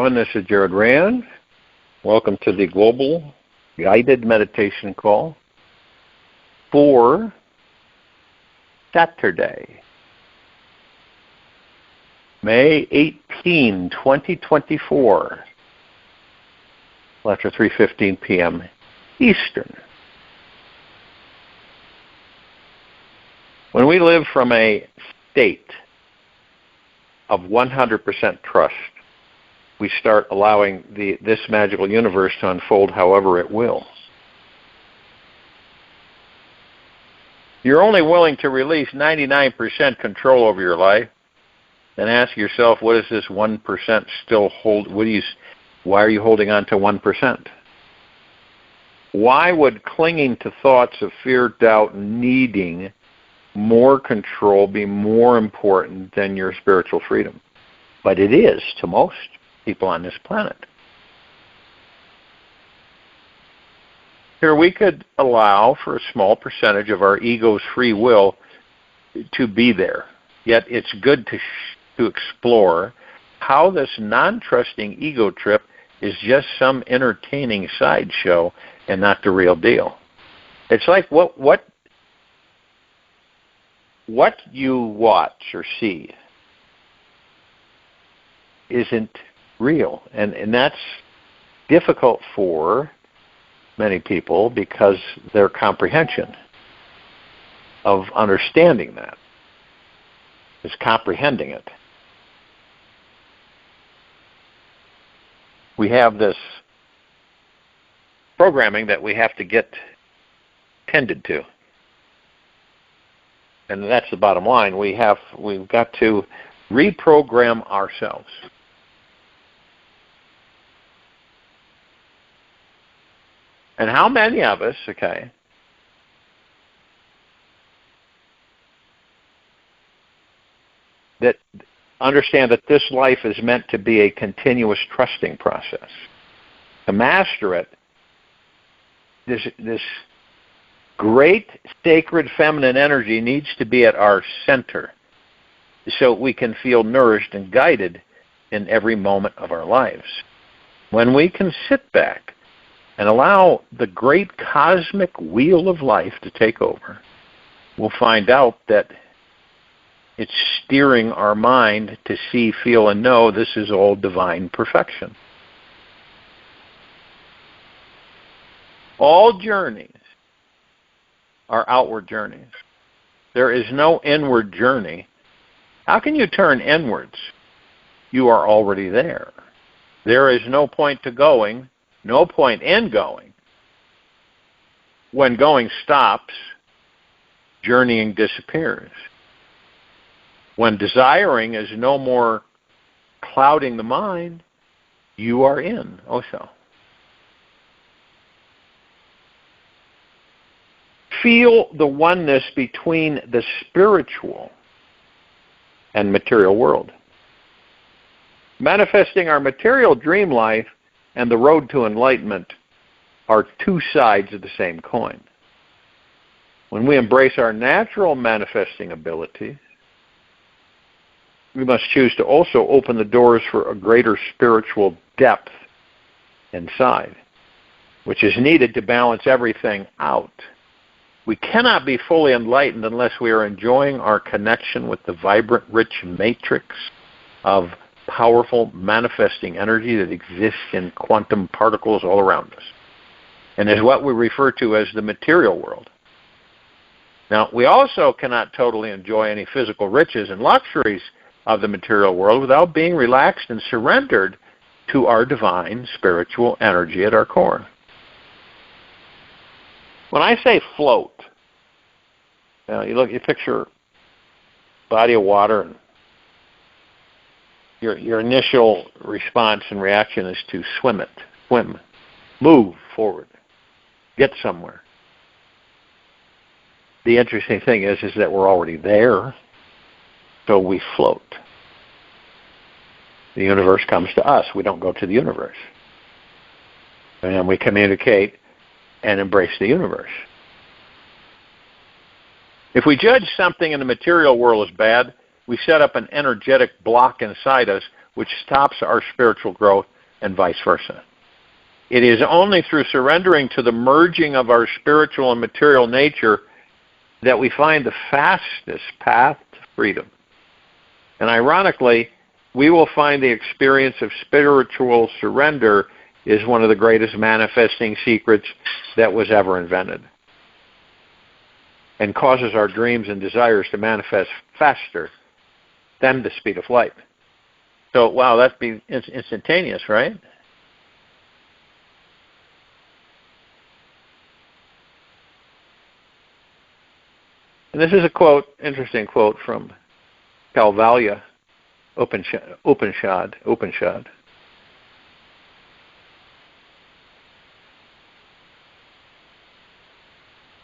everyone. This is Jared Rand. Welcome to the Global Guided Meditation Call for Saturday, May 18, 2024, after 3:15 p.m. Eastern. When we live from a state of 100% trust, we start allowing this magical universe to unfold however it will. You're only willing to release 99% control over your life, then ask yourself, what does this 1% still hold? Why are you holding on to 1%? Why would clinging to thoughts of fear, doubt, needing more control be more important than your spiritual freedom? But it is to most people on this planet. Here we could allow for a small percentage of our ego's free will to be there. Yet it's good to explore how this non-trusting ego trip is just some entertaining sideshow and not the real deal. It's like what you watch or see isn't real. And that's difficult for many people because their comprehension of understanding that is comprehending it. We have this programming that we have to get tended to. And that's the bottom line. We've got to reprogram ourselves. And how many of us, that understand that this life is meant to be a continuous trusting process? To master it, this great sacred feminine energy needs to be at our center so we can feel nourished and guided in every moment of our lives. When we can sit back and allow the great cosmic wheel of life to take over, we'll find out that it's steering our mind to see, feel, and know this is all divine perfection. All journeys are outward journeys. There is no inward journey. How can you turn inwards? You are already there. There is no point to going, no point in going. When going stops, journeying disappears. When desiring is no more clouding the mind, you are in Osho. Feel the oneness between the spiritual and material world. Manifesting our material dream life and the road to enlightenment are two sides of the same coin. When we embrace our natural manifesting abilities, we must choose to also open the doors for a greater spiritual depth inside, which is needed to balance everything out. We cannot be fully enlightened unless we are enjoying our connection with the vibrant, rich matrix of powerful manifesting energy that exists in quantum particles all around us, and is what we refer to as the material world. Now, we also cannot totally enjoy any physical riches and luxuries of the material world without being relaxed and surrendered to our divine spiritual energy at our core. When I say float, you picture a body of water, and your initial response and reaction is to swim, move forward, get somewhere. The interesting thing is that we're already there, so we float. The universe comes to us. We don't go to the universe. And we communicate and embrace the universe. If we judge something in the material world as bad, we set up an energetic block inside us which stops our spiritual growth and vice versa. It is only through surrendering to the merging of our spiritual and material nature that we find the fastest path to freedom. And ironically, we will find the experience of spiritual surrender is one of the greatest manifesting secrets that was ever invented, and causes our dreams and desires to manifest faster than the speed of light. So, wow, that'd be instantaneous, right? And this is a quote, interesting quote from Kaivalya Upanishad.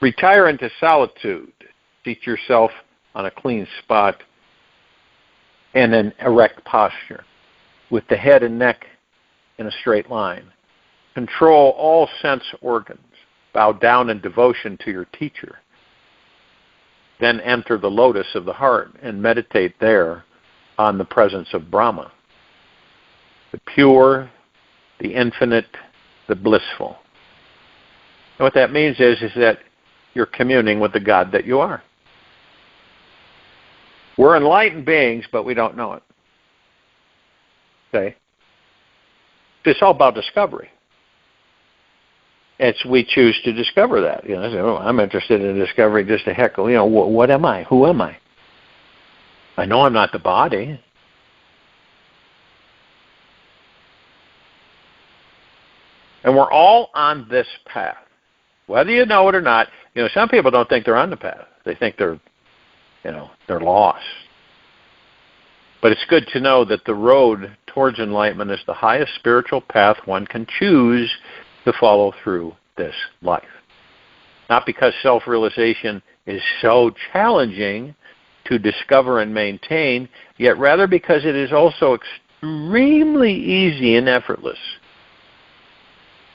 Retire into solitude. Seat yourself on a clean spot and an erect posture, with the head and neck in a straight line. Control all sense organs. Bow down in devotion to your teacher. Then enter the lotus of the heart and meditate there on the presence of Brahma, the pure, the infinite, the blissful. And what that means is that you're communing with the God that you are. We're enlightened beings, but we don't know it. Okay? It's all about discovery. We choose to discover that. I'm interested in discovering just a heck of, what am I? Who am I? I know I'm not the body. And we're all on this path. Whether you know it or not, some people don't think they're on the path. They think they're lost. But it's good to know that the road towards enlightenment is the highest spiritual path one can choose to follow through this life. Not because self-realization is so challenging to discover and maintain, yet rather because it is also extremely easy and effortless.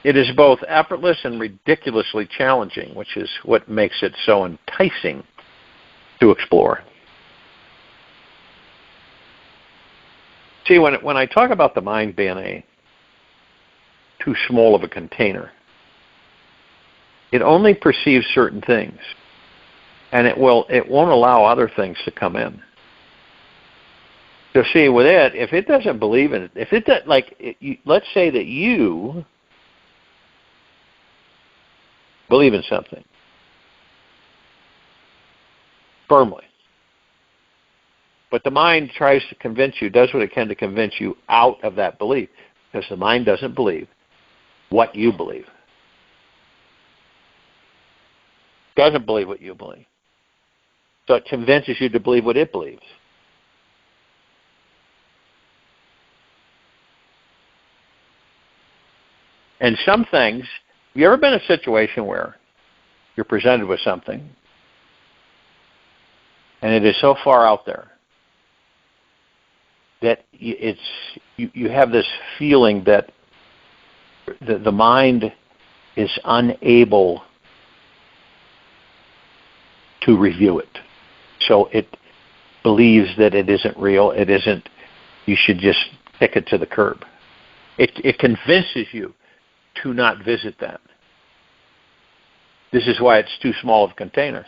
It is both effortless and ridiculously challenging, which is what makes it so enticing to explore. See, when I talk about the mind being too small of a container, it only perceives certain things, and it won't allow other things to come in. So see, with it, if it doesn't believe in it, let's say that you believe in something firmly, but the mind tries to convince you, does what it can to convince you out of that belief, because the mind doesn't believe what you believe. Doesn't believe what you believe. So it convinces you to believe what it believes. And some things, have you ever been in a situation where you're presented with something and it is so far out there that you have this feeling that the mind is unable to review it. So it believes that it isn't real, you should just kick it to the curb. It convinces you to not visit that. This is why it's too small of a container.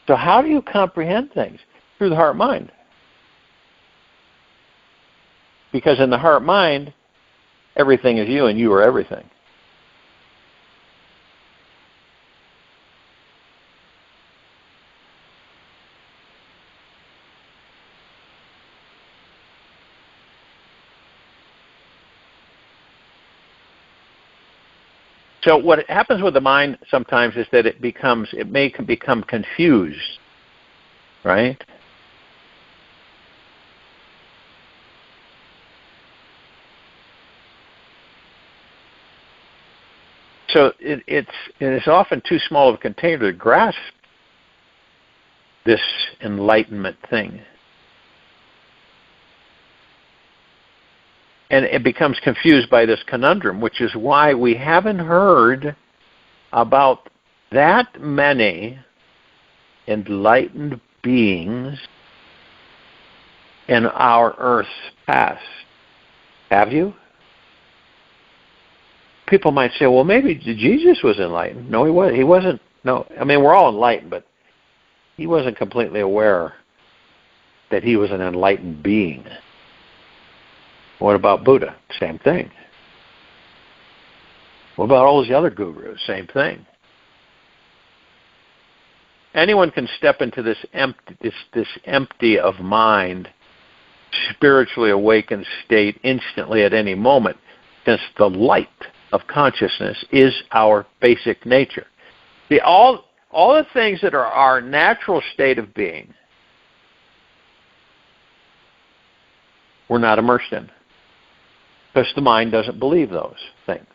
So how do you comprehend things? Through the heart-mind. Because in the heart-mind, everything is you and you are everything. So what happens with the mind sometimes is that it may become confused, right? So it is often too small of a container to grasp this enlightenment thing. And it becomes confused by this conundrum, which is why we haven't heard about that many enlightened beings in our Earth's past. Have you? people might say, well, maybe Jesus was enlightened. No, he was. He wasn't. No, I mean, we're all enlightened, but he wasn't completely aware that he was an enlightened being. What about Buddha? Same thing. What about all these other gurus? Same thing. Anyone can step into this empty of mind, spiritually awakened state instantly at any moment, since the light of consciousness is our basic nature. See, all the things that are our natural state of being, we're not immersed in, because the mind doesn't believe those things.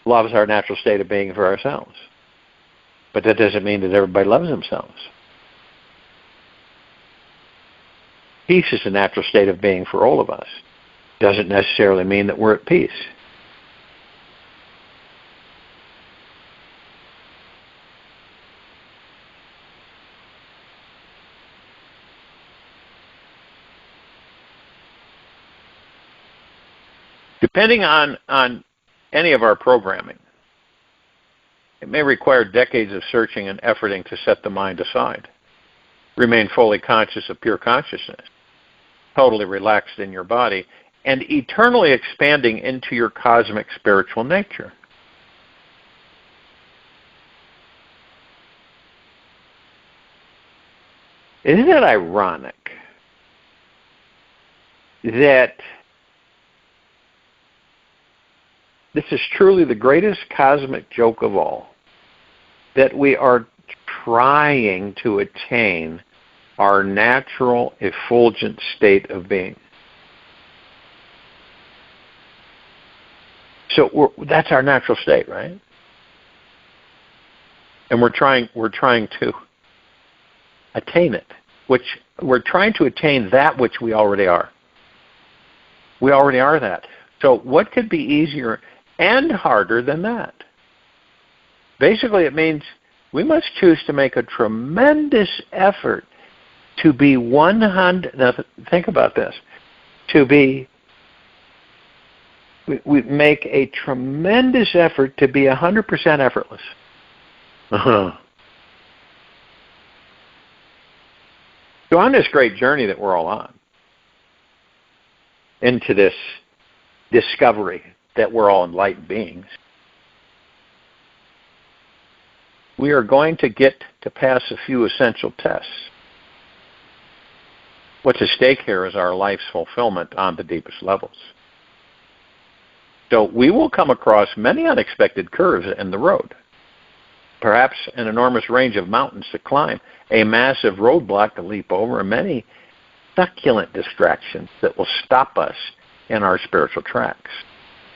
Love is our natural state of being for ourselves. But that doesn't mean that everybody loves themselves. Peace is a natural state of being for all of us. Doesn't necessarily mean that we're at peace. Depending on any of our programming, it may require decades of searching and efforting to set the mind aside. Remain fully conscious of pure consciousness, totally relaxed in your body, and eternally expanding into your cosmic spiritual nature. Isn't it ironic that this is truly the greatest cosmic joke of all, that we are trying to attain our natural, effulgent state of being? So that's our natural state, right? And we're trying to attain it, which we're trying to attain that which we already are. We already are that. So what could be easier and harder than that? Basically, it means we must choose to make a tremendous effort to be 100. Now, think about this. We make a tremendous effort to be 100% effortless. So on this great journey that we're all on, into this discovery that we're all enlightened beings, we are going to get to pass a few essential tests. What's at stake here is our life's fulfillment on the deepest levels. So we will come across many unexpected curves in the road. Perhaps an enormous range of mountains to climb, a massive roadblock to leap over, and many succulent distractions that will stop us in our spiritual tracks.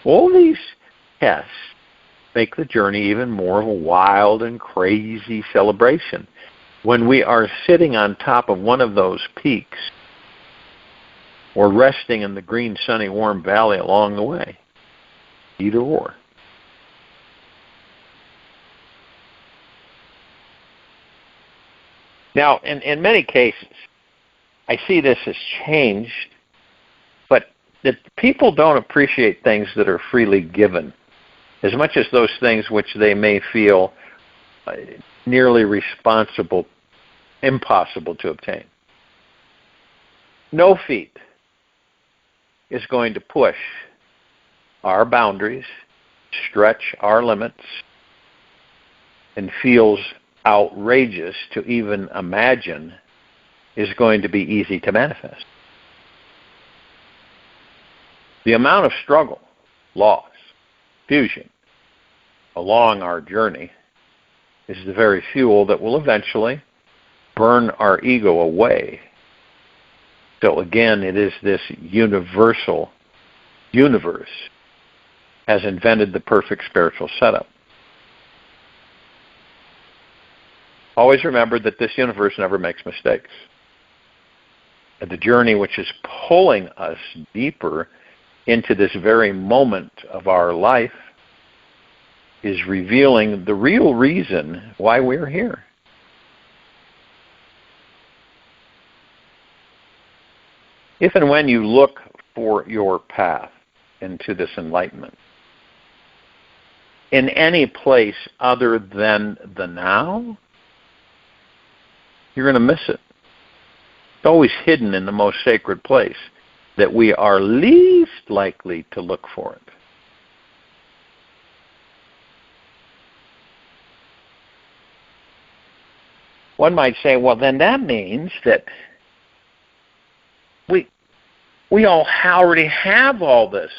All these tests make the journey even more of a wild and crazy celebration when we are sitting on top of one of those peaks or resting in the green, sunny, warm valley along the way. Either or. Now, in many cases, I see this as changed, but that people don't appreciate things that are freely given as much as those things which they may feel nearly impossible to obtain. No feat is going to push our boundaries, stretch our limits, and feels outrageous to even imagine is going to be easy to manifest. The amount of struggle, loss, fusion along our journey is the very fuel that will eventually burn our ego away. So again, it is this universal universe has invented the perfect spiritual setup. Always remember that this universe never makes mistakes. And the journey which is pulling us deeper into this very moment of our life is revealing the real reason why we're here. If and when you look for your path into this enlightenment, in any place other than the now, you're going to miss it. It's always hidden in the most sacred place that we are least likely to look for it. One might say, well, then that means that we all already have all this.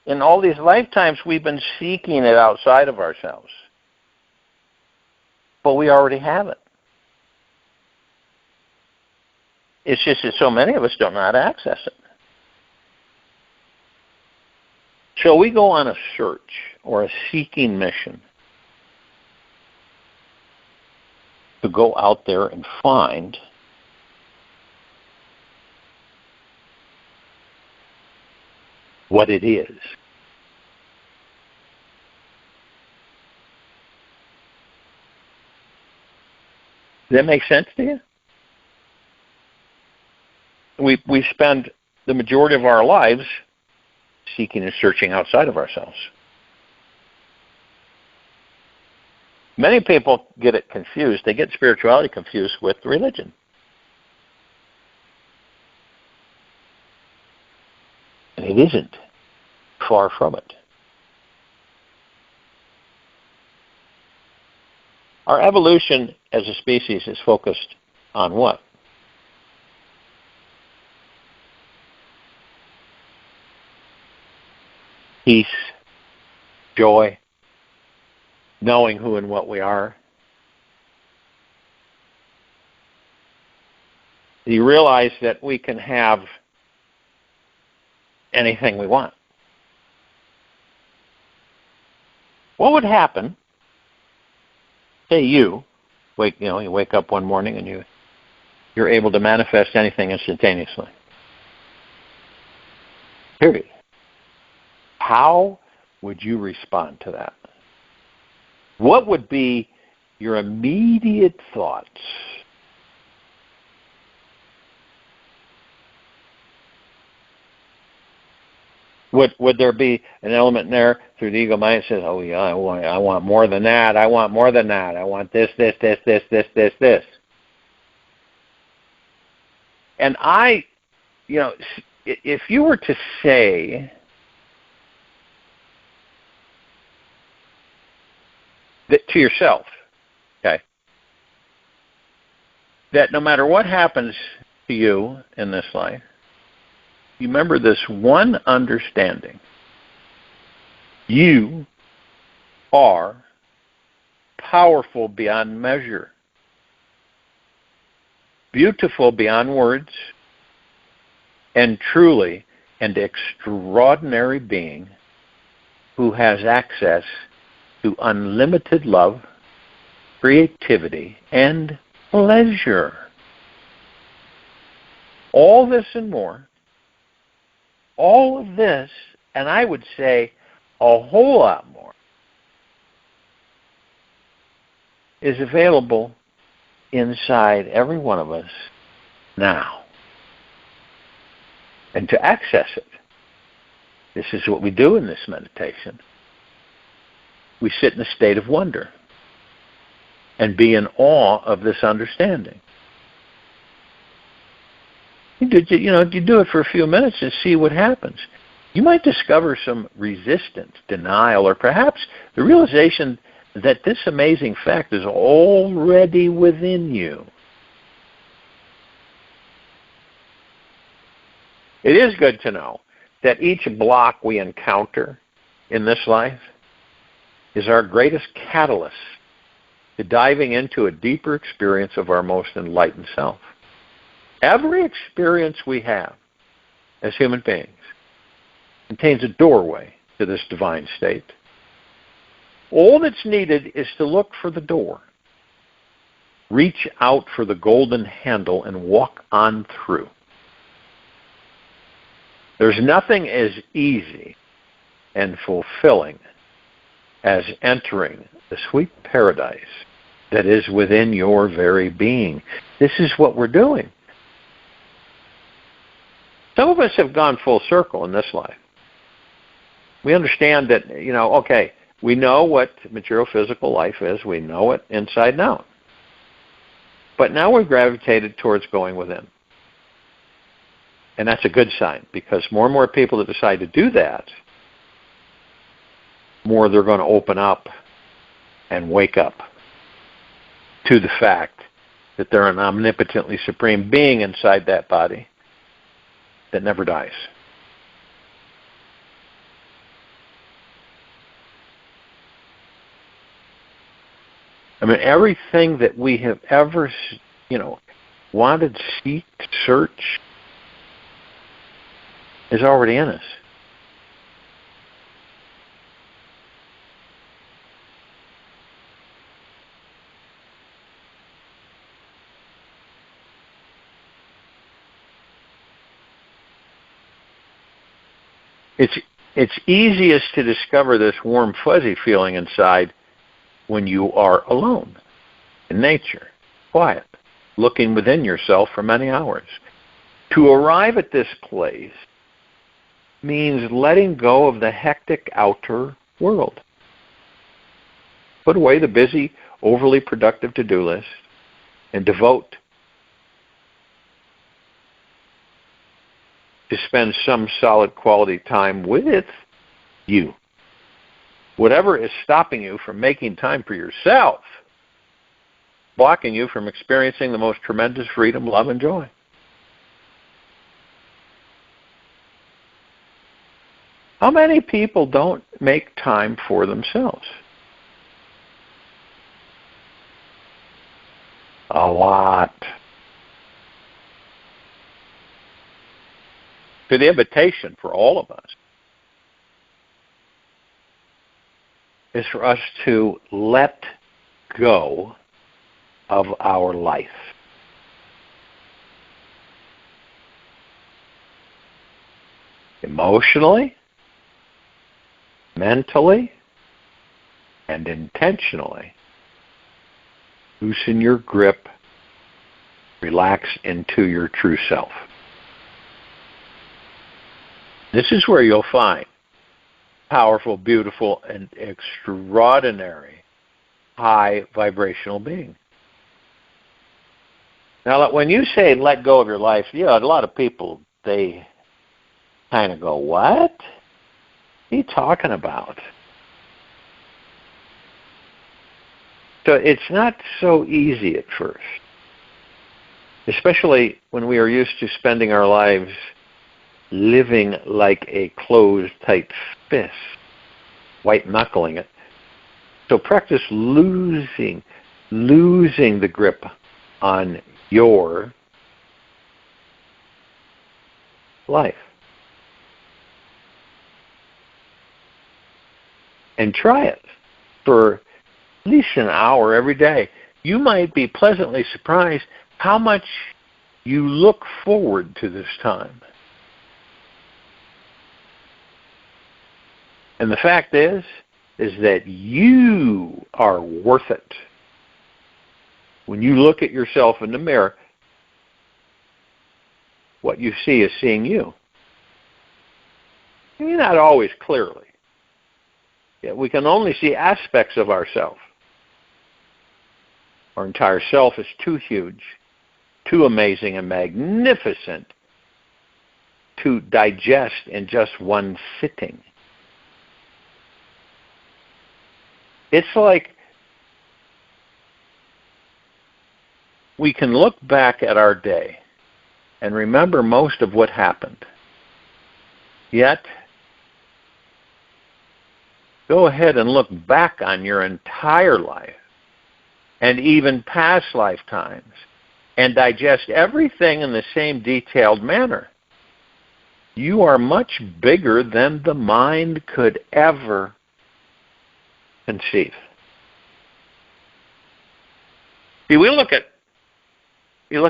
In all these lifetimes, we've been seeking it outside of ourselves. But we already have it. It's just that so many of us don't know how to access it. So we go on a search or a seeking mission to go out there and find what it is. Does that make sense to you? We spend the majority of our lives seeking and searching outside of ourselves. Many people get it confused. They get spirituality confused with religion. And it isn't. Far from it. Our evolution as a species is focused on what? Peace, joy, knowing who and what we are. You realize that we can have anything we want. What would happen? Say you wake up one morning and you're able to manifest anything instantaneously. Period. How would you respond to that? What would be your immediate thoughts? Would there be an element in there through the ego mind that says, oh yeah, I want more than that, I want more than that, I want this. And if you were to say that to yourself, okay, that no matter what happens to you in this life, you remember this one understanding. You are powerful beyond measure, beautiful beyond words, and truly an extraordinary being who has access to unlimited love, creativity, and pleasure. All this and more. All of this, and I would say a whole lot more, is available inside every one of us now. And to access it, this is what we do in this meditation. We sit in a state of wonder and be in awe of this understanding. You do it for a few minutes and see what happens. You might discover some resistance, denial, or perhaps the realization that this amazing fact is already within you. It is good to know that each block we encounter in this life is our greatest catalyst to diving into a deeper experience of our most enlightened self. Every experience we have as human beings contains a doorway to this divine state. All that's needed is to look for the door, reach out for the golden handle, and walk on through. There's nothing as easy and fulfilling as entering the sweet paradise that is within your very being. This is what we're doing. Some of us have gone full circle in this life. We understand that, okay, we know what material physical life is. We know it inside and out. But now we've gravitated towards going within. And that's a good sign, because more and more people that decide to do that, more they're going to open up and wake up to the fact that they're an omnipotently supreme being inside that body that never dies. I mean, everything that we have ever, wanted, seeked, searched, is already in us. It's easiest to discover this warm, fuzzy feeling inside when you are alone, in nature, quiet, looking within yourself for many hours. To arrive at this place means letting go of the hectic outer world. Put away the busy, overly productive to-do list and devote to spend some solid quality time with you. Whatever is stopping you from making time for yourself, blocking you from experiencing the most tremendous freedom, love, and joy. How many people don't make time for themselves? A lot. So the invitation for all of us is for us to let go of our life. Emotionally, mentally, and intentionally. Loosen your grip. Relax into your true self. This is where you'll find powerful, beautiful, and extraordinary high vibrational being. Now, when you say let go of your life, a lot of people, they kind of go, what? What are you talking about? So it's not so easy at first, especially when we are used to spending our lives living like a closed, tight fist, white-knuckling it. So practice losing the grip on your life. And try it for at least an hour every day. You might be pleasantly surprised how much you look forward to this time. And the fact is that you are worth it. When you look at yourself in the mirror, what you see is seeing you. Maybe not always clearly. Yeah, we can only see aspects of ourselves. Our entire self is too huge, too amazing and magnificent to digest in just one sitting. It's like we can look back at our day and remember most of what happened. Yet, go ahead and look back on your entire life and even past lifetimes and digest everything in the same detailed manner. You are much bigger than the mind could ever conceive. See, you look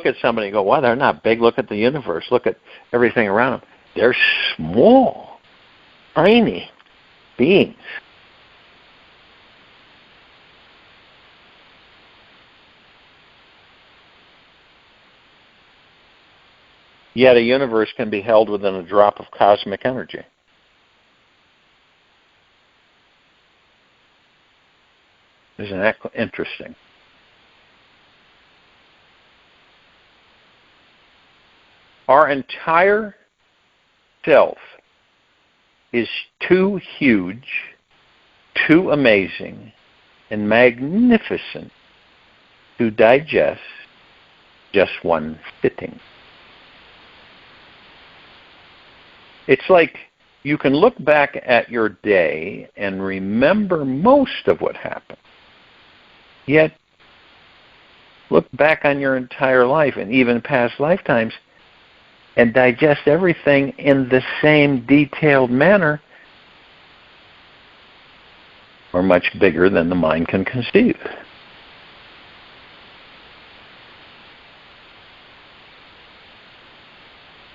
at somebody and go, wow, they're not big. Look at the universe. Look at everything around them. They're small, tiny beings. Yet a universe can be held within a drop of cosmic energy. Isn't that interesting? Our entire self is too huge, too amazing, and magnificent to digest just one sitting. It's like you can look back at your day and remember most of what happened. Yet, look back on your entire life and even past lifetimes and digest everything in the same detailed manner, or much bigger than the mind can conceive.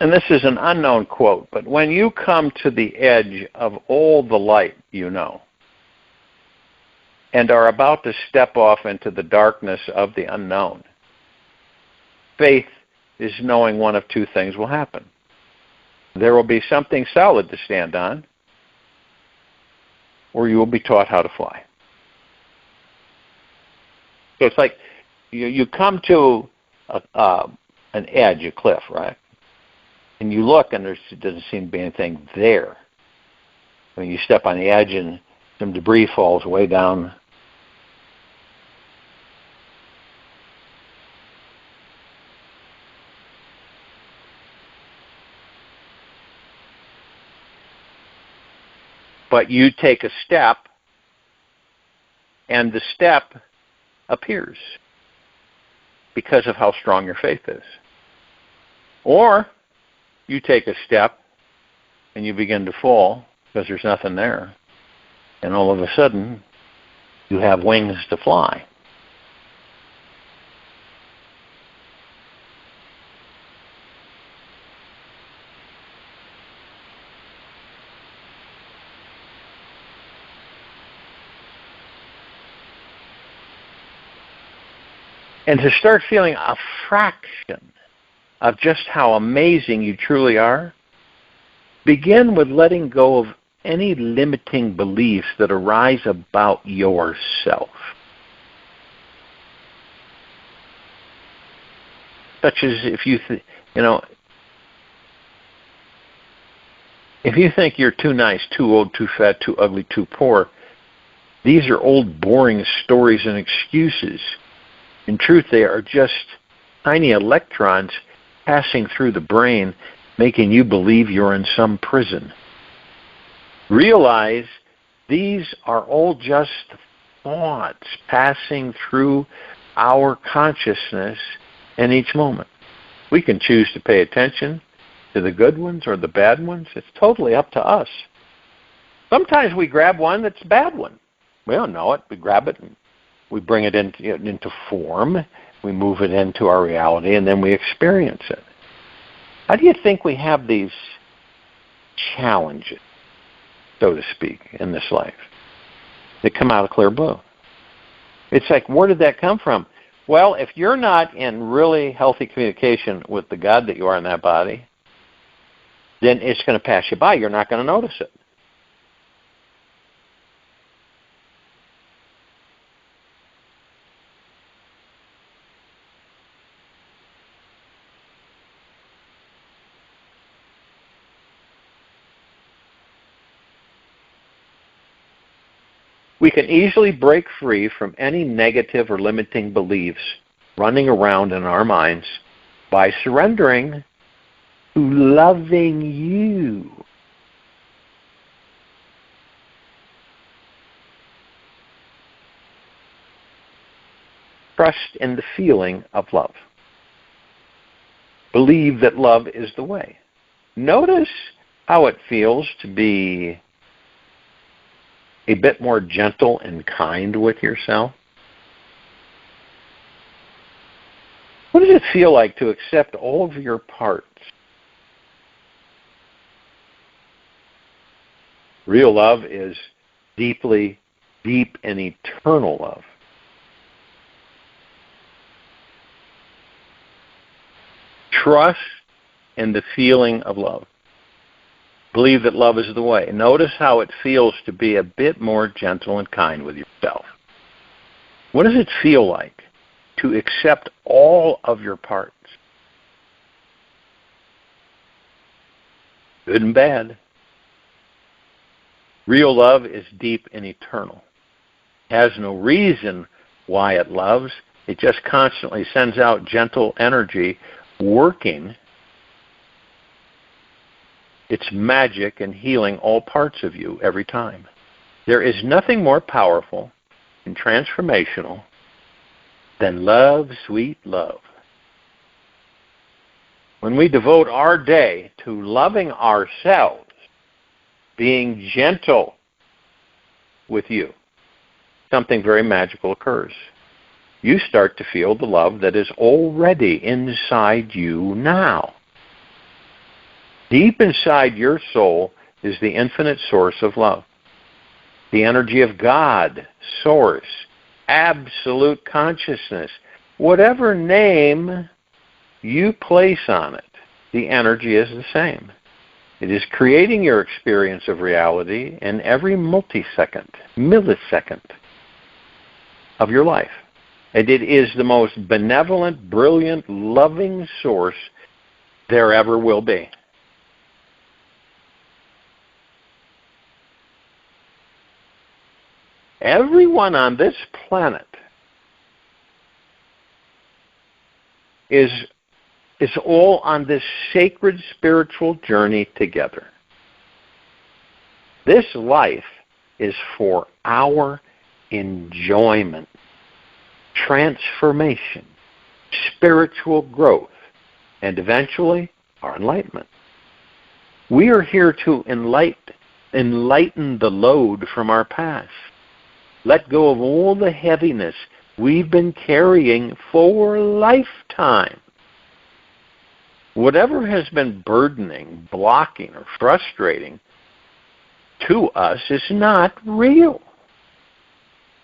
And this is an unknown quote, but when you come to the edge of all the light you know, and are about to step off into the darkness of the unknown, faith is knowing one of two things will happen. There will be something solid to stand on, or you will be taught how to fly. So it's like you come to an edge, a cliff, right? And you look and there doesn't seem to be anything there. I mean, you step on the edge and some debris falls way down. But you take a step, and the step appears because of how strong your faith is. Or you take a step, and you begin to fall because there's nothing there. And all of a sudden, you have wings to fly. And to start feeling a fraction of just how amazing you truly are, begin with letting go of any limiting beliefs that arise about yourself. Such as if you think you're too nice, too old, too fat, too ugly, too poor, these are old boring stories and excuses. In truth, they are just tiny electrons passing through the brain, making you believe you're in some prison. Realize these are all just thoughts passing through our consciousness in each moment. We can choose to pay attention to the good ones or the bad ones. It's totally up to us. Sometimes we grab one that's a bad one. We don't know it. We grab it and we bring it into form, we move it into our reality, and then we experience it. How do you think we have these challenges, so to speak, in this life? They come out of clear blue. It's like, where did that come from? Well, if you're not in really healthy communication with the God that you are in that body, then it's going to pass you by. You're not going to notice it. We can easily break free from any negative or limiting beliefs running around in our minds by surrendering to loving you. Trust in the feeling of love. Believe that love is the way. Notice how it feels to be a bit more gentle and kind with yourself. What does it feel like to accept all of your parts? Real love is deep and eternal love. Trust in the feeling of love. Believe that love is the way. Notice how it feels to be a bit more gentle and kind with yourself. What does it feel like to accept all of your parts? Good and bad. Real love is deep and eternal. It has no reason why it loves. It just constantly sends out gentle energy, working its magic and healing all parts of you every time. There is nothing more powerful and transformational than love, sweet love. When we devote our day to loving ourselves, being gentle with you, something very magical occurs. You start to feel the love that is already inside you now. Deep inside your soul is the infinite source of love. The energy of God, source, absolute consciousness, whatever name you place on it, the energy is the same. It is creating your experience of reality in every millisecond of your life. And it is the most benevolent, brilliant, loving source there ever will be. Everyone on this planet is all on this sacred spiritual journey together. This life is for our enjoyment, transformation, spiritual growth, and eventually our enlightenment. We are here to enlighten the load from our past. Let go of all the heaviness we've been carrying for a lifetime. Whatever has been burdening, blocking, or frustrating to us is not real.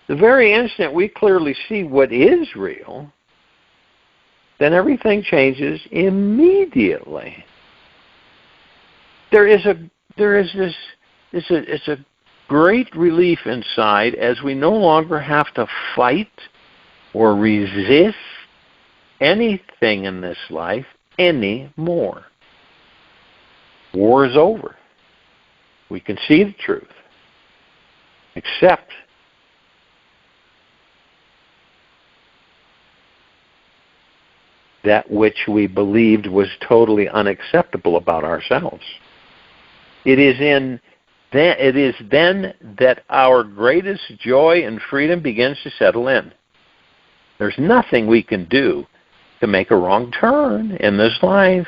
The very instant we clearly see what is real, then everything changes immediately. It's a great relief inside as we no longer have to fight or resist anything in this life anymore. War is over. We can see the truth. Accept that which we believed was totally unacceptable about ourselves. It is then that our greatest joy and freedom begins to settle in. There's nothing we can do to make a wrong turn in this life.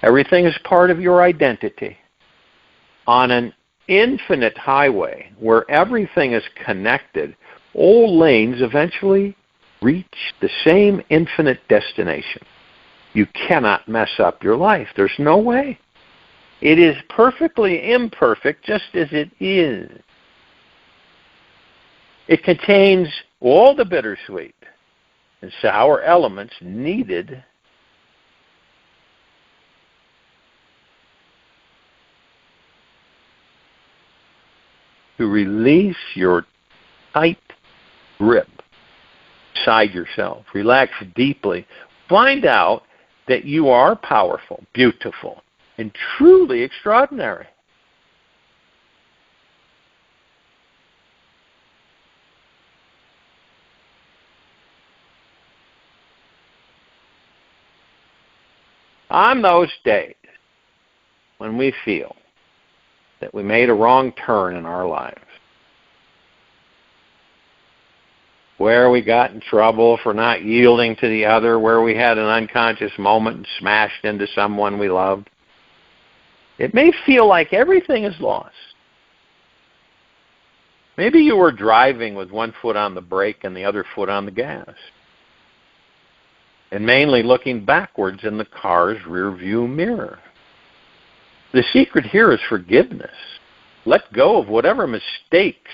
Everything is part of your identity. On an infinite highway where everything is connected, all lanes eventually reach the same infinite destination. You cannot mess up your life. There's no way. It is perfectly imperfect just as it is. It contains all the bittersweet and sour elements needed to release your tight grip inside yourself. Relax deeply. Find out that you are powerful, beautiful, and truly extraordinary. On those days when we feel that we made a wrong turn in our lives, where we got in trouble for not yielding to the other, where we had an unconscious moment and smashed into someone we loved, it may feel like everything is lost. Maybe you were driving with one foot on the brake and the other foot on the gas, and mainly looking backwards in the car's rear-view mirror. The secret here is forgiveness. Let go of whatever mistakes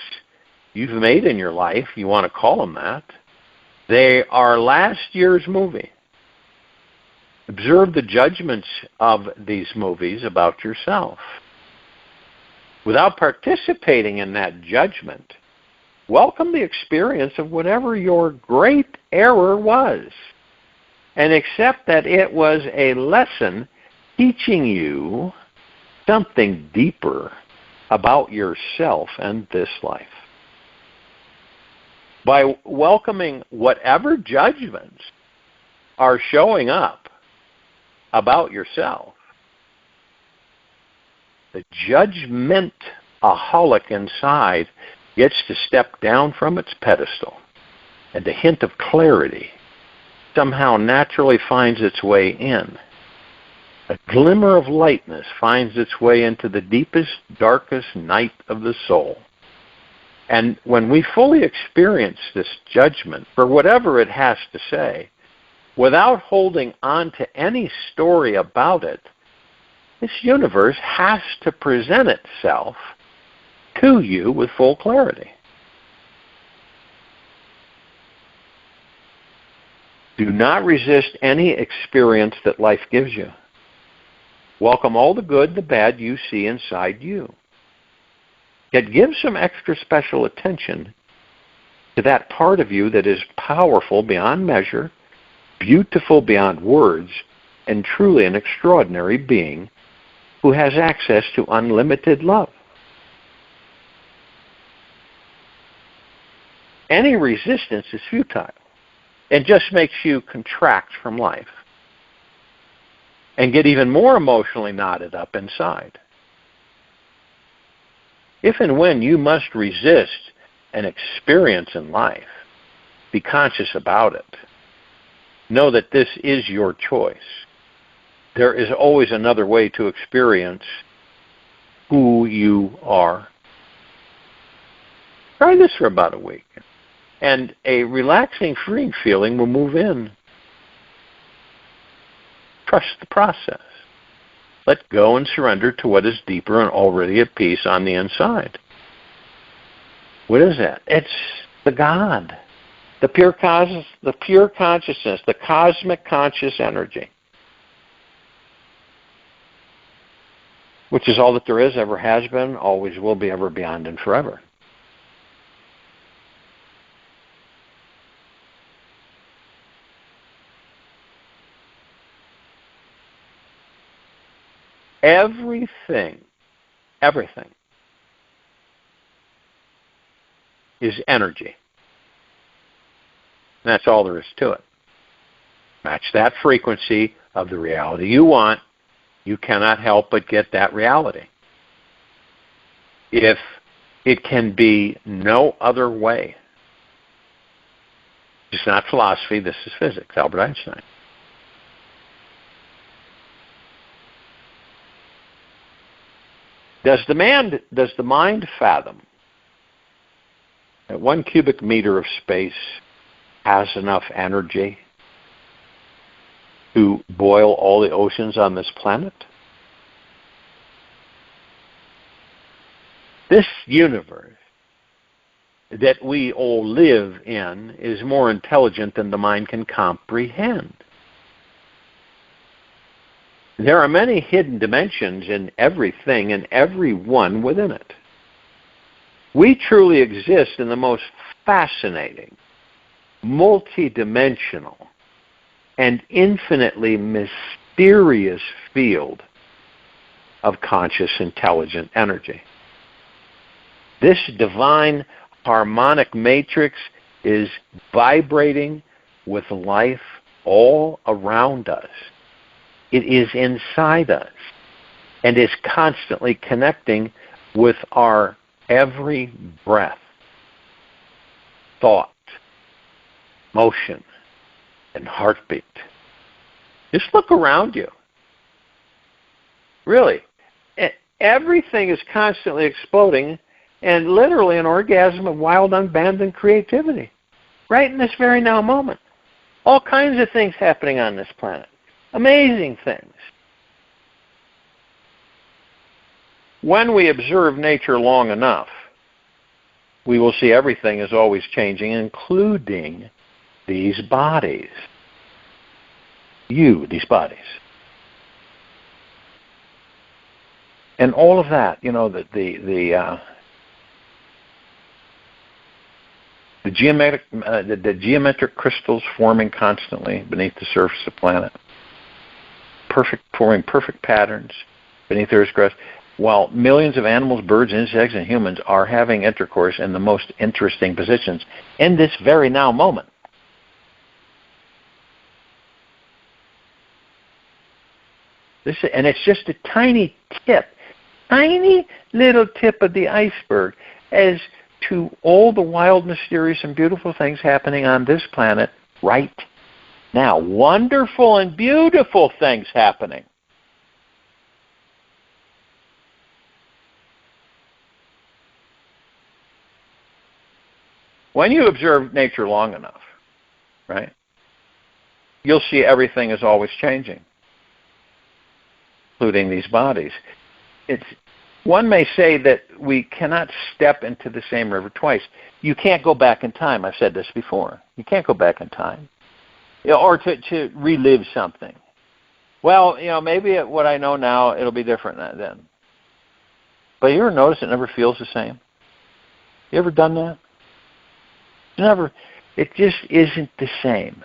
you've made in your life, you want to call them that. They are last year's movie. Observe the judgments of these movies about yourself. Without participating in that judgment, welcome the experience of whatever your great error was, and accept that it was a lesson teaching you something deeper about yourself and this life. By welcoming whatever judgments are showing up about yourself, the judgmentaholic inside gets to step down from its pedestal, and the hint of clarity somehow naturally finds its way in. A glimmer of lightness finds its way into the deepest, darkest night of the soul. And when we fully experience this judgment for whatever it has to say, without holding on to any story about it, this universe has to present itself to you with full clarity. Do not resist any experience that life gives you. Welcome all the good, the bad you see inside you. Yet give some extra special attention to that part of you that is powerful beyond measure, beautiful beyond words, and truly an extraordinary being who has access to unlimited love. Any resistance is futile and just makes you contract from life and get even more emotionally knotted up inside. If and when you must resist an experience in life, be conscious about it. Know that this is your choice. There is always another way to experience who you are. Try this for about a week, and a relaxing, freeing feeling will move in. Trust the process. Let go and surrender to what is deeper and already at peace on the inside. What is that? It's the God, the pure consciousness, the cosmic conscious energy, which is all that there is, ever has been, always will be, ever beyond, and forever. Everything is energy. That's all there is to it. Match that frequency of the reality you want, you cannot help but get that reality. If it can be no other way. It's not philosophy, this is physics, Albert Einstein. Does the mind fathom that 1 cubic meter of space has enough energy to boil all the oceans on this planet? This universe that we all live in is more intelligent than the mind can comprehend. There are many hidden dimensions in everything and everyone within it. We truly exist in the most fascinating, multidimensional, and infinitely mysterious field of conscious, intelligent energy. This divine harmonic matrix is vibrating with life all around us. It is inside us and is constantly connecting with our every breath, thought, motion, and heartbeat. Just look around you. Really, everything is constantly exploding and literally an orgasm of wild, unabandoned creativity right in this very now moment. All kinds of things happening on this planet. Amazing things. When we observe nature long enough, we will see everything is always changing, including these bodies. these bodies. And all of that, the geometric crystals forming constantly beneath the surface of the planet, forming perfect patterns beneath Earth's crust, while millions of animals, birds, insects, and humans are having intercourse in the most interesting positions in this very now moment. And it's just a tiny little tip of the iceberg as to all the wild, mysterious, and beautiful things happening on this planet right now. Wonderful and beautiful things happening. When you observe nature long enough, right, you'll see everything is always changing, including these bodies. One may say that we cannot step into the same river twice. You can't go back in time. I've said this before. You can't go back in time. Or to relive something. Well, maybe what I know now, it'll be different then. But you ever notice it never feels the same? You ever done that? Never. It just isn't the same.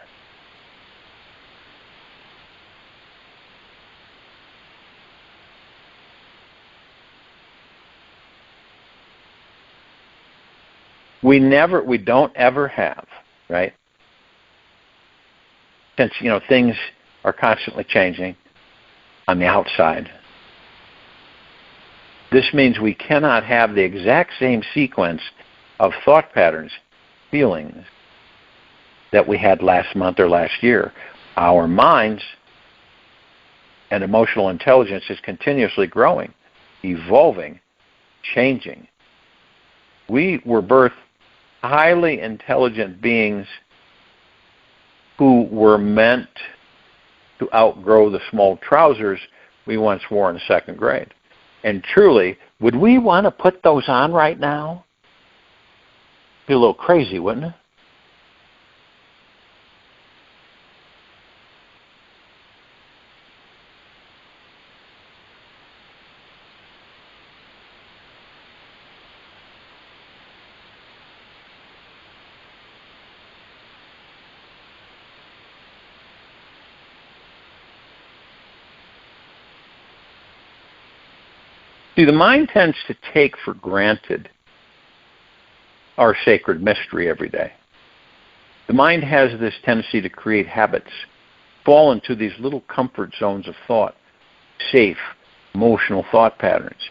We don't ever have, right? Since, things are constantly changing on the outside. This means we cannot have the exact same sequence of thought patterns, feelings that we had last month or last year. Our minds and emotional intelligence is continuously growing, evolving, changing. We were birthed highly intelligent beings who were meant to outgrow the small trousers we once wore in the second grade. And truly, would we want to put those on right now? Be a little crazy, wouldn't it? See, the mind tends to take for granted our sacred mystery every day. The mind has this tendency to create habits, fall into these little comfort zones of thought, safe, emotional thought patterns.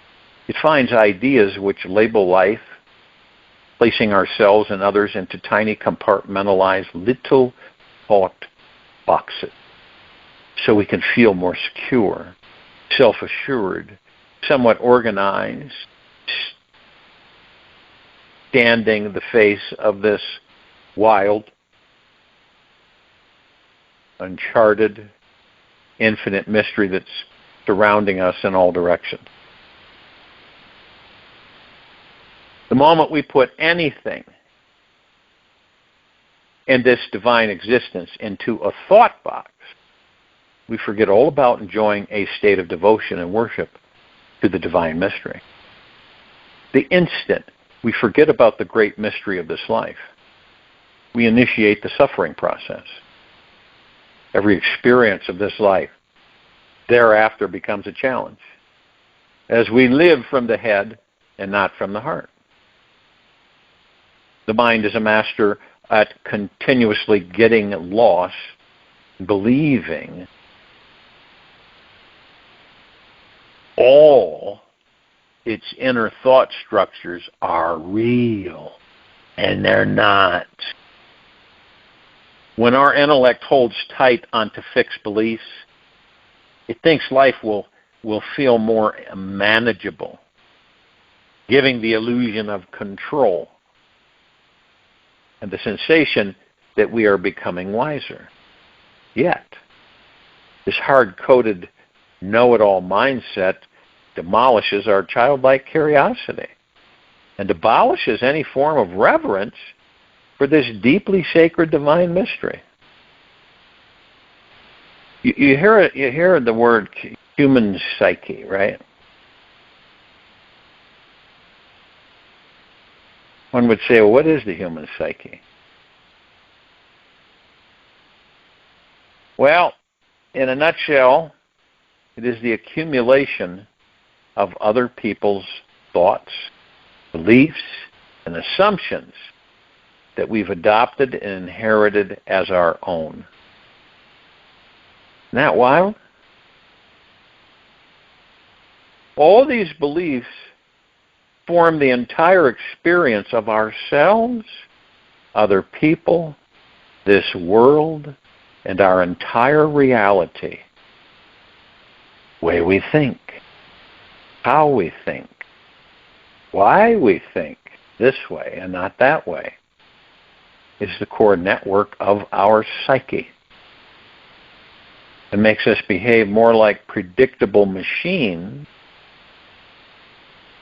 It finds ideas which label life, placing ourselves and others into tiny compartmentalized little thought boxes so we can feel more secure, self-assured, somewhat organized, standing the face of this wild, uncharted, infinite mystery that's surrounding us in all directions. The moment we put anything in this divine existence into a thought box, we forget all about enjoying a state of devotion and worship to the divine mystery. The instant we forget about the great mystery of this life, we initiate the suffering process. Every experience of this life thereafter becomes a challenge, as we live from the head and not from the heart. The mind is a master at continuously getting lost, believing all its inner thought structures are real, and they're not. When our intellect holds tight onto fixed beliefs, it thinks life will feel more manageable, giving the illusion of control and the sensation that we are becoming wiser. Yet, this hard-coded know-it-all mindset demolishes our childlike curiosity and abolishes any form of reverence for this deeply sacred divine mystery. You hear the word human psyche, right? One would say, well, what is the human psyche? Well, in a nutshell, it is the accumulation of other people's thoughts, beliefs, and assumptions that we've adopted and inherited as our own. Isn't that wild? All these beliefs form the entire experience of ourselves, other people, this world, and our entire reality. The way we think, how we think, why we think this way and not that way, is the core network of our psyche. It makes us behave more like predictable machines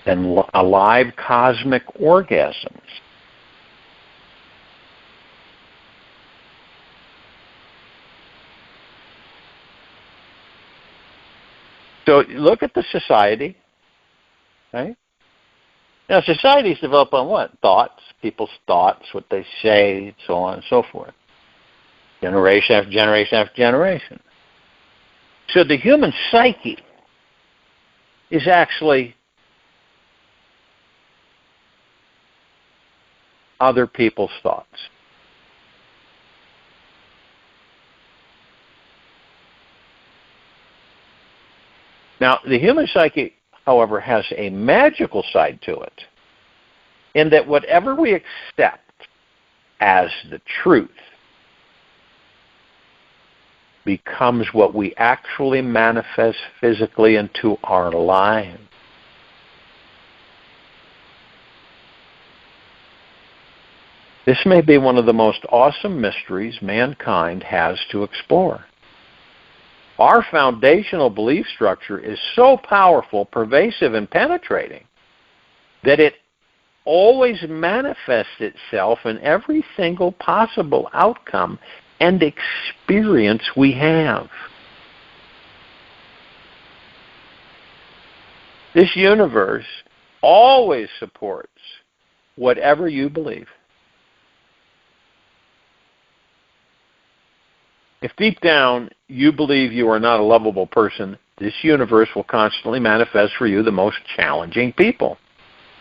than alive cosmic organisms. So look at the society, right? Now, societies develop on what? Thoughts, people's thoughts, what they say, so on and so forth. Generation after generation after generation. So the human psyche is actually other people's thoughts. Now, the human psyche, however, has a magical side to it, in that whatever we accept as the truth becomes what we actually manifest physically into our lives. This may be one of the most awesome mysteries mankind has to explore. Our foundational belief structure is so powerful, pervasive, and penetrating that it always manifests itself in every single possible outcome and experience we have. This universe always supports whatever you believe. If deep down you believe you are not a lovable person, this universe will constantly manifest for you the most challenging people,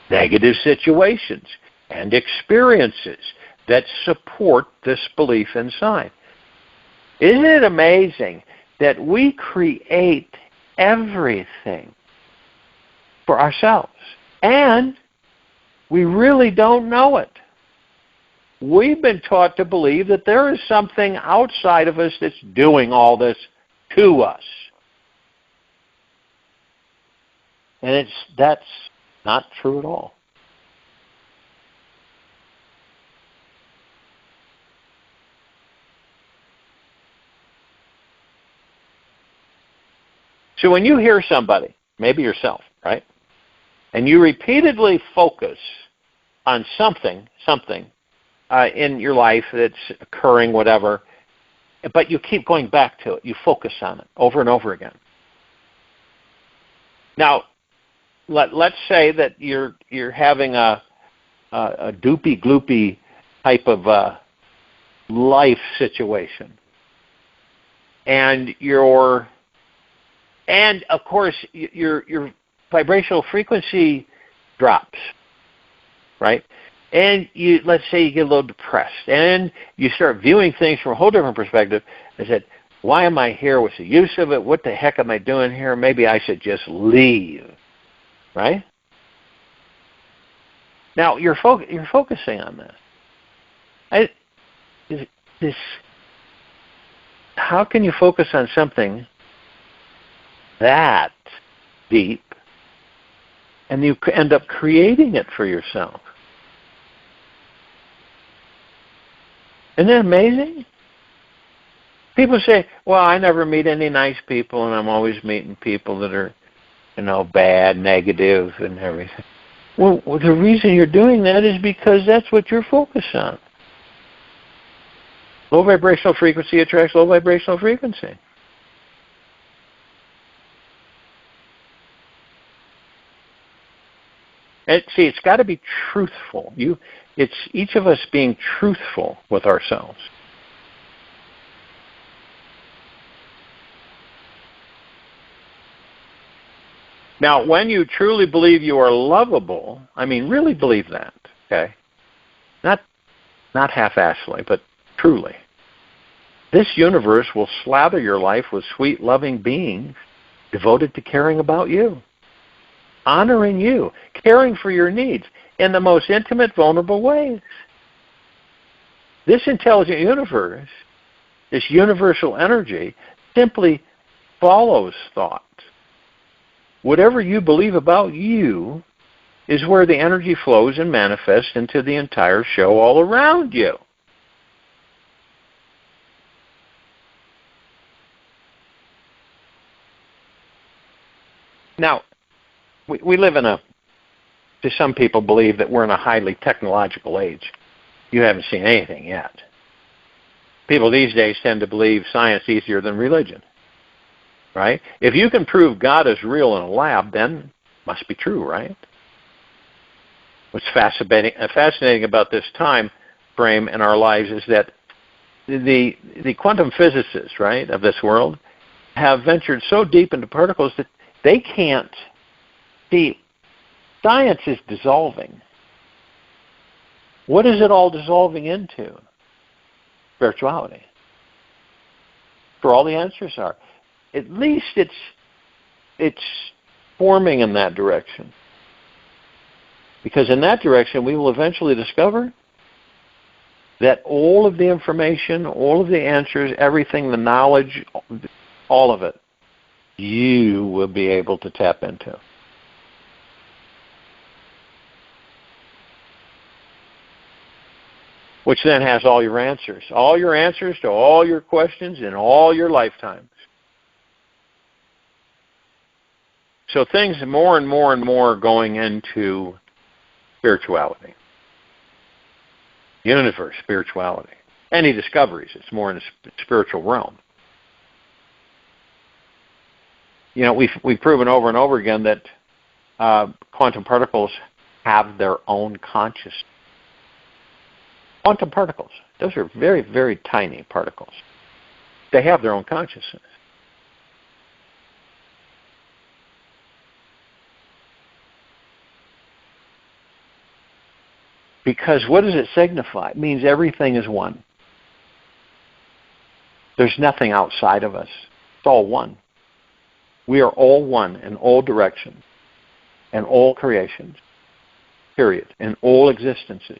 negative situations, and experiences that support this belief inside. Isn't it amazing that we create everything for ourselves, and we really don't know it? We've been taught to believe that there is something outside of us that's doing all this to us. And that's not true at all. So when you hear somebody, maybe yourself, right, and you repeatedly focus on something in your life that's occurring, whatever, but you keep going back to it. You focus on it over and over again. Now, let's say that you're having a doopy-gloopy type of life situation, and of course your vibrational frequency drops, right? And let's say you get a little depressed, and you start viewing things from a whole different perspective. I said, why am I here? What's the use of it? What the heck am I doing here? Maybe I should just leave, right? Now, you're focusing on this. How can you focus on something that deep, and you end up creating it for yourself? Isn't that amazing? People say, well, I never meet any nice people, and I'm always meeting people that are, bad, negative, and everything. Well, the reason you're doing that is because that's what you're focused on. Low vibrational frequency attracts low vibrational frequency. And see, it's got to be truthful. It's each of us being truthful with ourselves. Now, when you truly believe you are lovable, I mean, really believe that, okay? Not half-assedly, but truly. This universe will slather your life with sweet, loving beings devoted to caring about you, honoring you, caring for your needs in the most intimate, vulnerable ways. This intelligent universe, this universal energy, simply follows thought. Whatever you believe about you is where the energy flows and manifests into the entire show all around you. Now, we live some people believe that we're in a highly technological age. You haven't seen anything yet. People these days tend to believe science easier than religion, right? If you can prove God is real in a lab, then it must be true, right? What's fascinating about this time frame in our lives is that the quantum physicists, right, of this world have ventured so deep into particles that they can't see. Science is dissolving. What is it all dissolving into? Spirituality. For all the answers are. At least it's forming in that direction. Because in that direction, we will eventually discover that all of the information, all of the answers, everything, the knowledge, all of it, you will be able to tap into. Which then has all your answers to all your questions in all your lifetimes. So things more and more and more are going into spirituality. Universe, spirituality. Any discoveries, it's more in the spiritual realm. You know, we've proven over and over again that quantum particles have their own consciousness. Quantum particles, those are very, very tiny particles. They have their own consciousness. Because what does it signify? It means everything is one. There's nothing outside of us. It's all one. We are all one in all directions, and all creations, period, in all existences.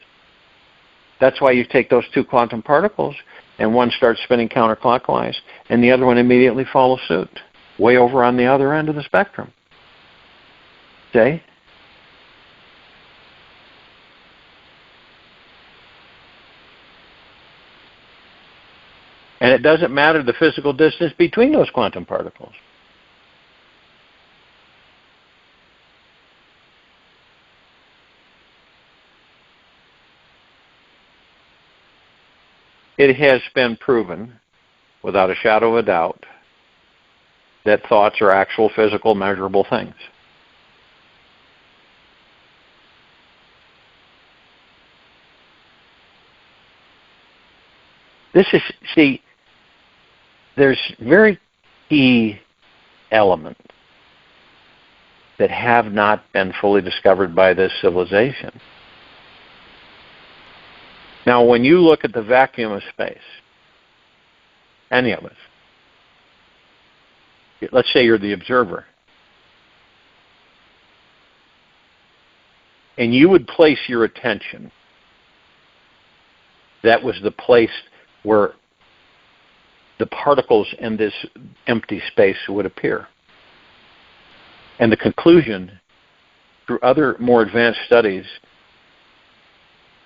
That's why you take those two quantum particles, and one starts spinning counterclockwise, and the other one immediately follows suit, way over on the other end of the spectrum. See? And it doesn't matter the physical distance between those quantum particles. It has been proven, without a shadow of a doubt, that thoughts are actual physical, measurable things. There's very key elements that have not been fully discovered by this civilization. Now, when you look at the vacuum of space, any of us, let's say you're the observer, and you would place your attention, that was the place where the particles in this empty space would appear. And the conclusion, through other more advanced studies,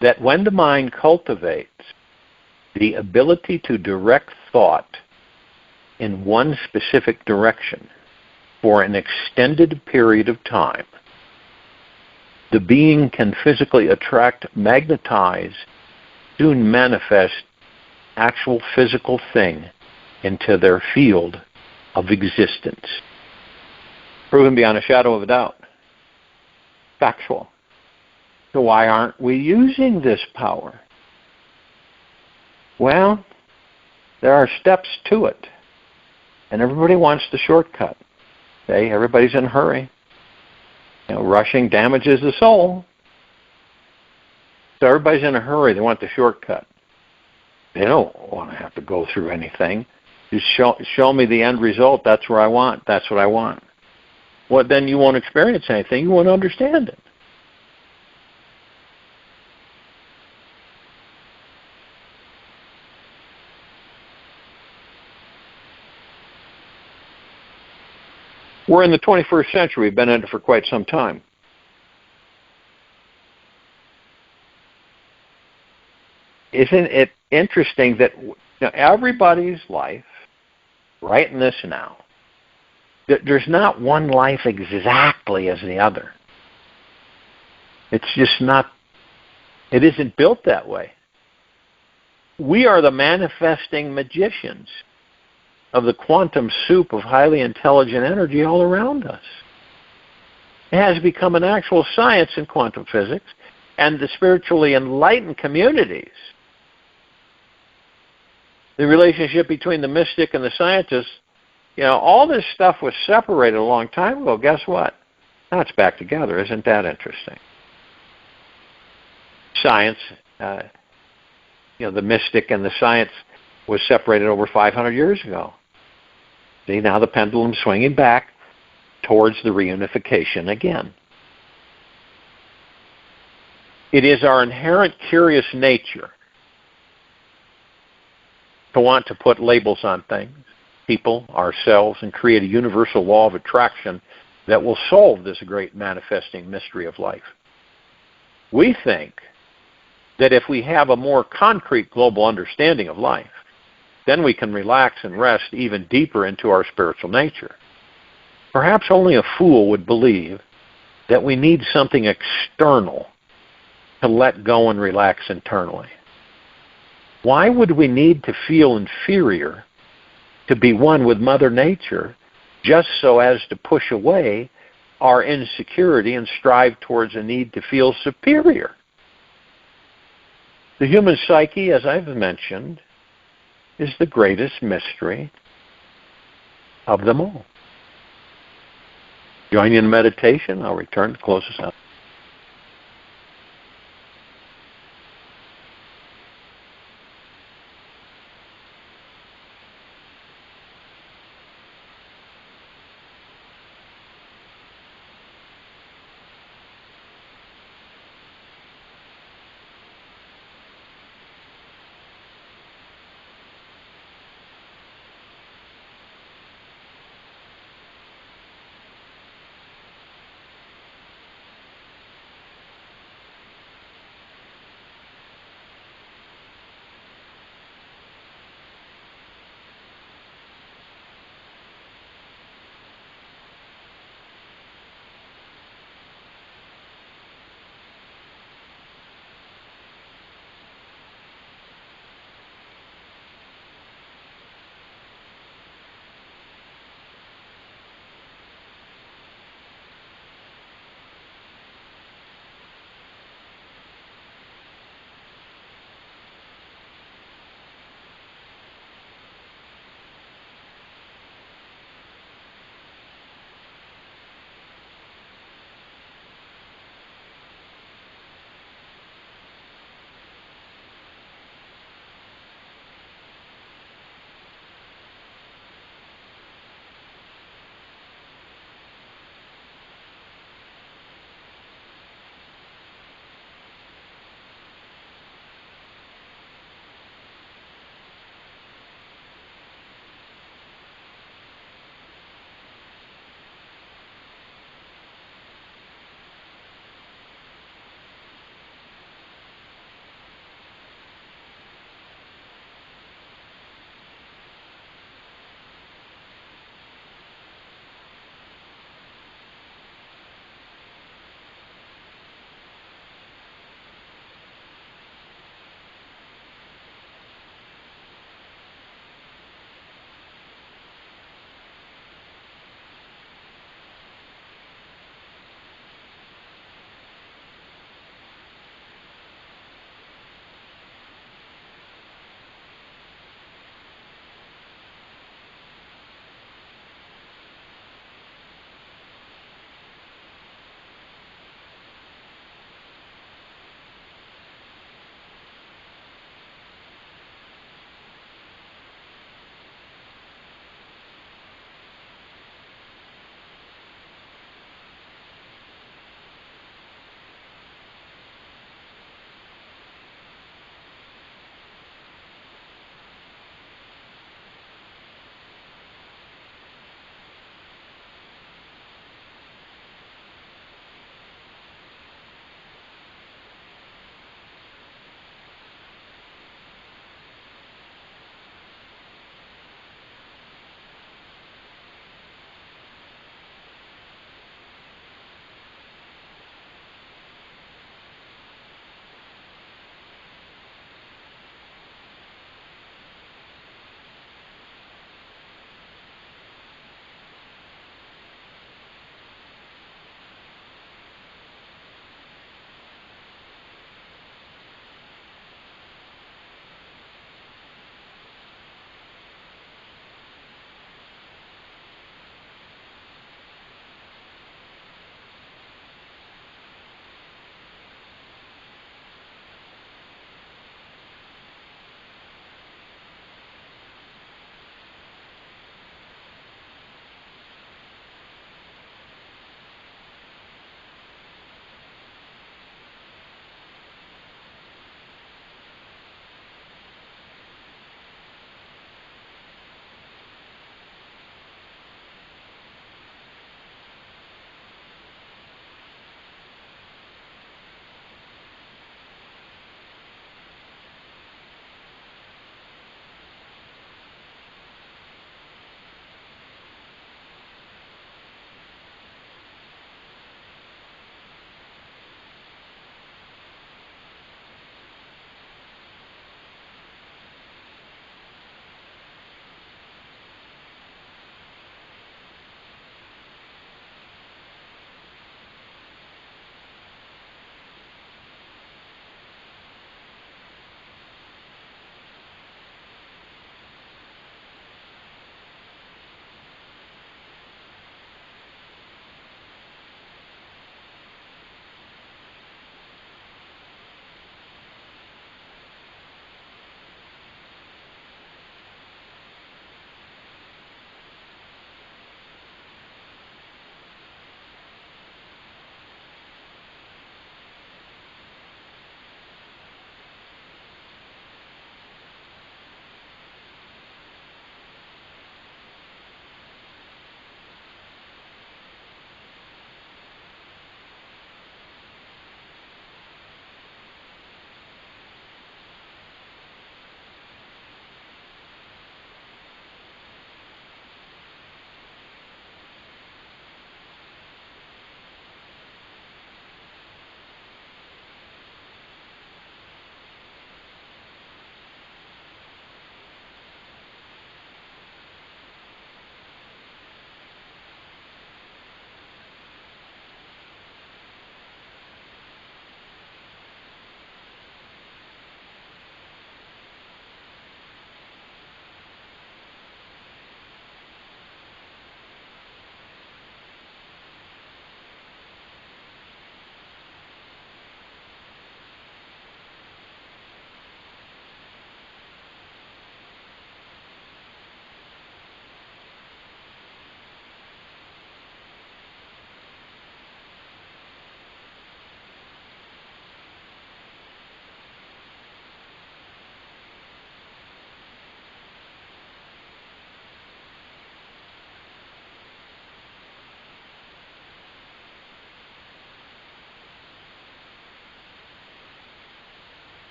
that when the mind cultivates the ability to direct thought in one specific direction for an extended period of time, the being can physically attract, magnetize, soon manifest actual physical thing into their field of existence. Proven beyond a shadow of a doubt. Factual. So why aren't we using this power? Well, there are steps to it. And everybody wants the shortcut. Okay? Everybody's in a hurry. Rushing damages the soul. So everybody's in a hurry. They want the shortcut. They don't want to have to go through anything. Just show me the end result. That's what I want. That's what I want. Well, then you won't experience anything. You won't understand it. We're in the 21st century. We've been in it for quite some time. Isn't it interesting that everybody's life, right in this now, there's not one life exactly as the other. It's just not, it isn't built that way. We are the manifesting magicians of the quantum soup of highly intelligent energy all around us. It has become an actual science in quantum physics, and the spiritually enlightened communities, the relationship between the mystic and the scientist, all this stuff was separated a long time ago. Guess what? Now it's back together. Isn't that interesting? Science, the mystic and the science was separated over 500 years ago. See, now the pendulum's swinging back towards the reunification again. It is our inherent curious nature to want to put labels on things, people, ourselves, and create a universal law of attraction that will solve this great manifesting mystery of life. We think that if we have a more concrete global understanding of life, then we can relax and rest even deeper into our spiritual nature. Perhaps only a fool would believe that we need something external to let go and relax internally. Why would we need to feel inferior to be one with Mother Nature just so as to push away our insecurity and strive towards a need to feel superior? The human psyche, as I've mentioned, is the greatest mystery of them all. Join you in meditation. I'll return to close us out.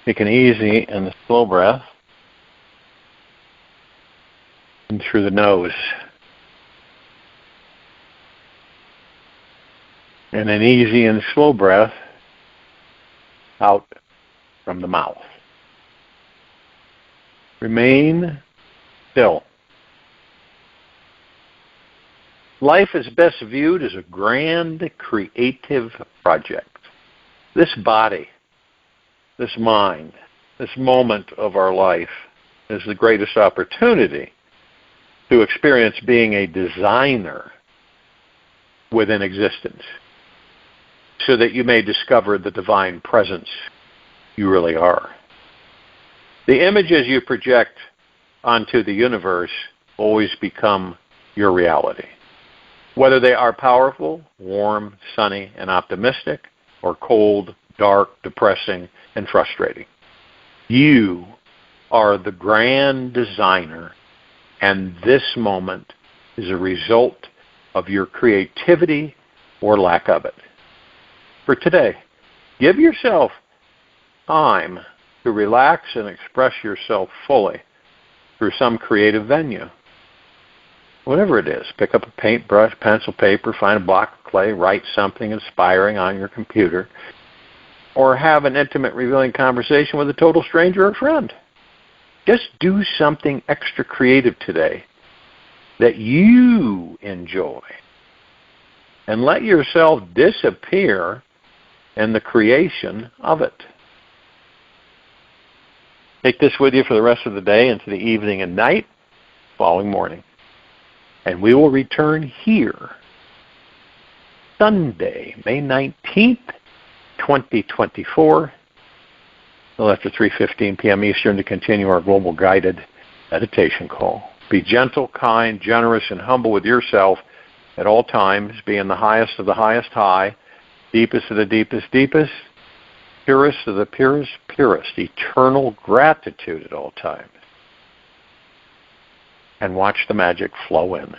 Take an easy and slow breath in through the nose. And an easy and slow breath out from the mouth. Remain still. Life is best viewed as a grand creative project. This body, this mind, this moment of our life is the greatest opportunity to experience being a designer within existence, so that you may discover the divine presence you really are. The images you project onto the universe always become your reality. Whether they are powerful, warm, sunny, and optimistic, or cold, dark, depressing, and frustrating. You are the grand designer, and this moment is a result of your creativity or lack of it. For today, give yourself time to relax and express yourself fully through some creative venue. Whatever it is, pick up a paintbrush, pencil, paper, find a block of clay, write something inspiring on your computer, or have an intimate, revealing conversation with a total stranger or friend. Just do something extra creative today that you enjoy, and let yourself disappear in the creation of it. Take this with you for the rest of the day into the evening and night, following morning. And we will return here Sunday, May 19th, 2024, after 3:15 p.m. Eastern, to continue our global guided meditation call. Be gentle, kind, generous, and humble with yourself at all times. Be in the highest of the highest high, deepest of the deepest deepest, purest of the purest purest, eternal gratitude at all times. And watch the magic flow in.